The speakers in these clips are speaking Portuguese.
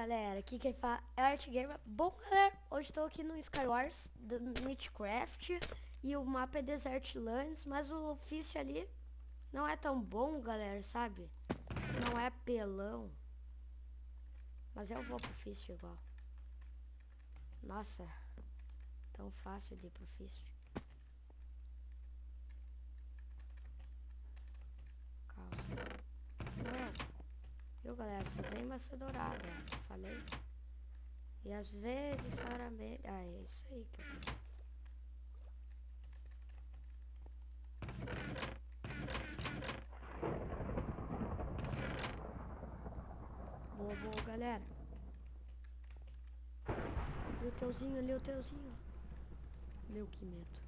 galera, aqui quem fala é Art Gamer. Bom, galera, hoje estou aqui no Skywars do Minecraft e o mapa é Desert Lands, mas o Fist ali não é tão bom, galera, sabe? Não é pelão. Mas eu vou pro Fist igual. Nossa, tão fácil de ir pro Fist. Calça. Viu, galera? Só vem maçã dourada, te falei. E às vezes raramente... Ah, é isso aí que eu quero. Boa, boa, galera. E o teuzinho ali, o teuzinho. Meu, que medo.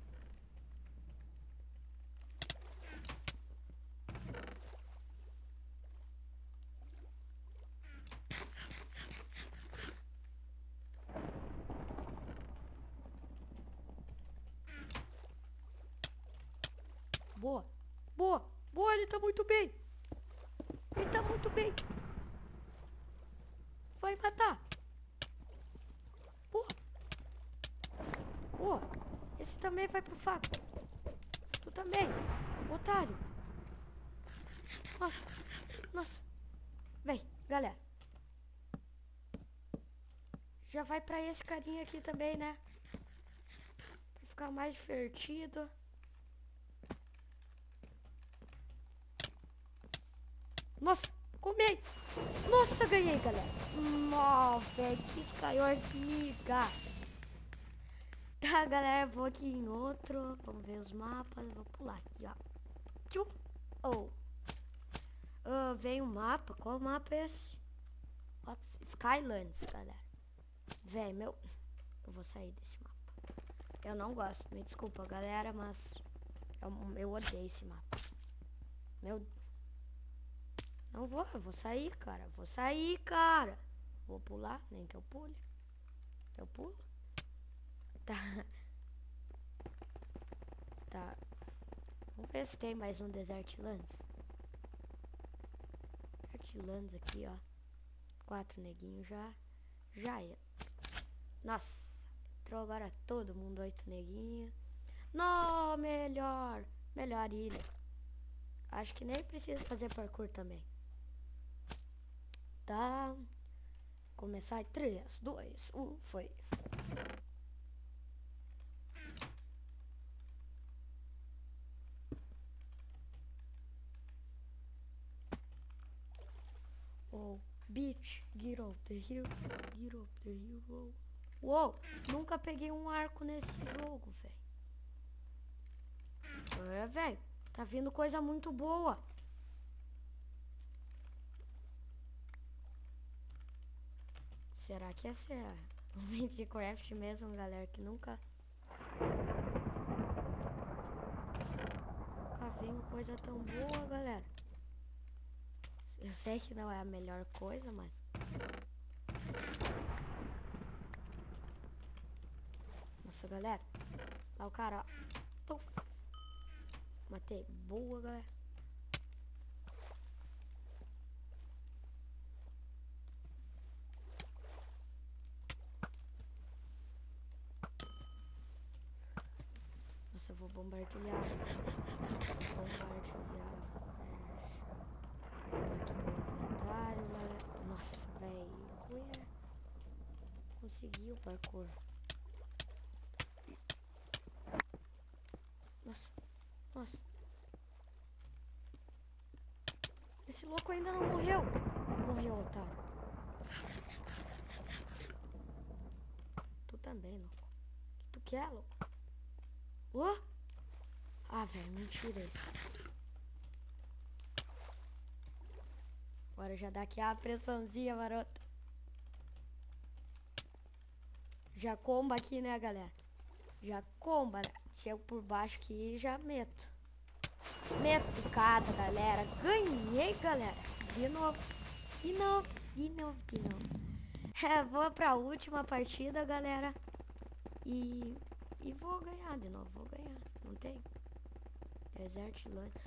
Boa. Boa. Boa, ele tá muito bem. Ele tá muito bem. Vai matar. Boa. Boa. Esse também vai pro faco. Tu também. Otário. Nossa. Nossa. Vem, galera. Já vai pra esse carinha aqui também, né? Pra ficar mais divertido. Nossa, comei. Nossa, ganhei, galera. Nossa, velho, que Skywars miga. Tá, galera, vou aqui em outro. Vamos ver os mapas. Vou pular aqui, ó. Tchum. Oh. Vem um mapa. Qual mapa é esse? Skylands, galera. Véi, meu... Eu vou sair desse mapa. Eu não gosto. Me desculpa, galera, mas... Eu odeio esse mapa. Meu... Não vou, eu vou sair, cara. Vou sair, cara. Vou pular, nem que eu pule. Eu pulo. Tá. Tá. Vamos ver se tem mais um Desert Lands. Desert Lands aqui, ó. 4 neguinhos já. Já é. Nossa. Entrou agora todo mundo, 8 neguinhos. Não, melhor. Melhor ilha. Acho que nem precisa fazer parkour também. Tá. Começar em 3, 2, 1, foi. Oh, bitch, get off the hill, get off the hill, oh. Uou, nunca peguei um arco nesse jogo, velho. É, velho, tá vindo coisa muito boa. Será que essa é o Minecraft mesmo, galera, que nunca veio coisa tão boa, galera. Eu sei que não é a melhor coisa, mas... Nossa, galera. Lá o cara, ó. Puf. Matei. Boa, galera. Nossa, eu vou bombardear. Bombardear. Fecha. Aqui meu inventário, galera. Nossa, velho. Ruim é... Consegui o parkour. Nossa. Nossa. Esse louco ainda não morreu. Morreu, otário. Tu também, louco. O que tu quer, louco? Ah, velho, mentira isso. Agora já dá aqui a pressãozinha, maroto. Já comba aqui, né, galera? Já comba, né? Chego por baixo aqui e já meto. Meto cada, galera. Ganhei, galera. De novo. De novo. De novo. De novo. É, vou pra última partida, galera. E vou ganhar de novo. Vou ganhar. Não tem? Desert Lands.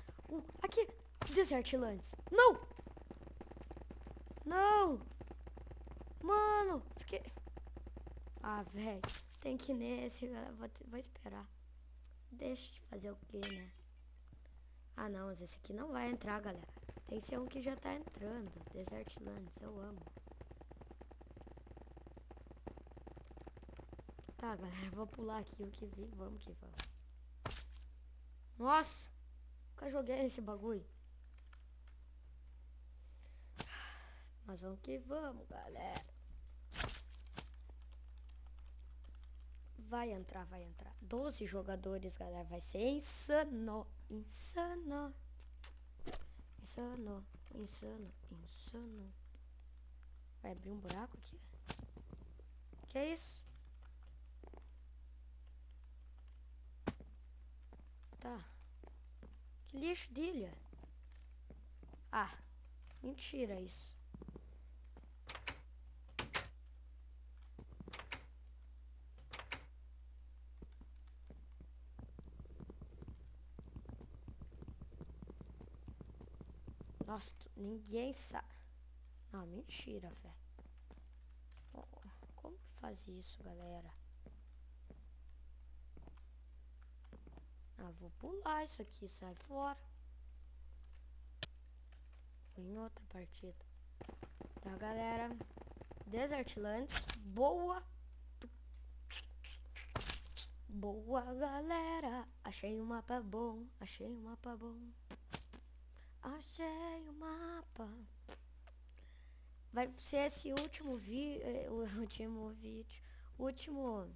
Aqui. Desert Lands. Não! Não! Mano! Mano, fiquei... Ah, velho. Tem que ir nesse, galera. Vou esperar. Deixa de fazer o quê, né? Ah, não. Esse aqui não vai entrar, galera. Tem que ser um que já tá entrando. Desert Lands. Eu amo. Tá, galera. Vou pular aqui o que vi. Vamos que vamos. Nossa. Nunca joguei esse bagulho. Mas vamos que vamos, galera. Vai entrar, vai entrar. 12 jogadores, galera. Vai ser insano. Insano. Insano. Insano. Insano. Vai abrir um buraco aqui? Que é isso? Tá. Que lixo de ilha. Ah. Mentira isso. Nossa, ninguém sabe. Não, mentira, velho. Como que faz isso, galera? Ah, vou pular isso aqui, sai fora. Vou em outra partida. Tá, galera. Desert Lands. Boa. Boa, galera. Achei um mapa bom. Achei um mapa bom. Achei o mapa. Vai ser esse último vídeo. Último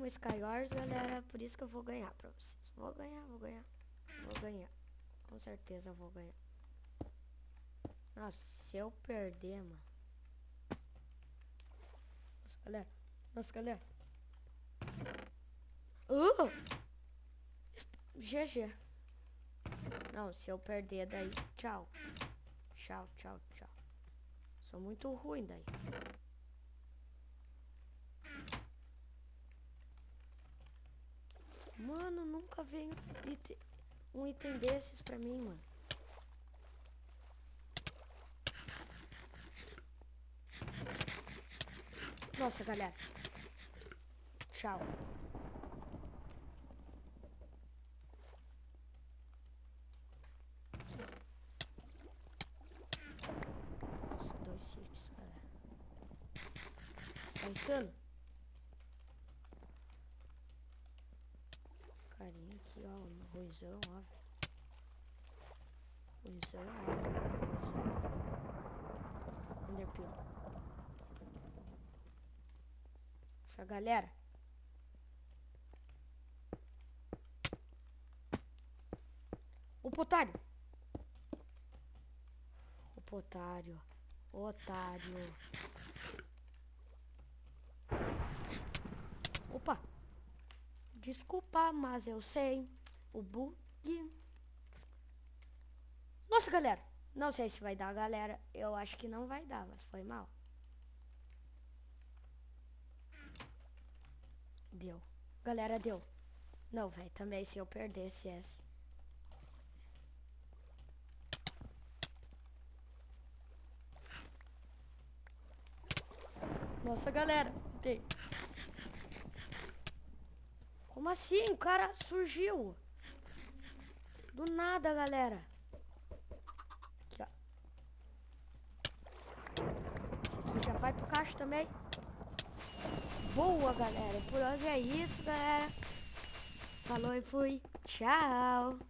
Skywars, galera. Por isso que eu vou ganhar pra vocês. Vou ganhar. Vou ganhar. Com certeza eu vou ganhar. Nossa, se eu perder, mano. Nossa, galera. GG. Não, se eu perder daí, tchau. Tchau. Sou muito ruim daí. Mano, nunca veio um item desses pra mim, mano. Nossa, galera. Tchau. Nossa, 2 sítios, galera. Você tá insano? Carinha aqui, ó, no ruizão, ó, velho. Ruizão, ó. Enderpeel. Essa galera. O potário. Otário. Opa. Desculpa, mas eu sei. O bug. Nossa, galera. Não sei se vai dar, galera. Eu acho que não vai dar, mas foi mal. Deu. Galera, deu. Não, velho. Também se eu perdesse esse. Nossa, galera. Tem. Como assim? O cara surgiu. Do nada, galera. Aqui, ó. Esse aqui já vai pro caixa também. Boa, galera. Por hoje é isso, galera. Falou e fui. Tchau.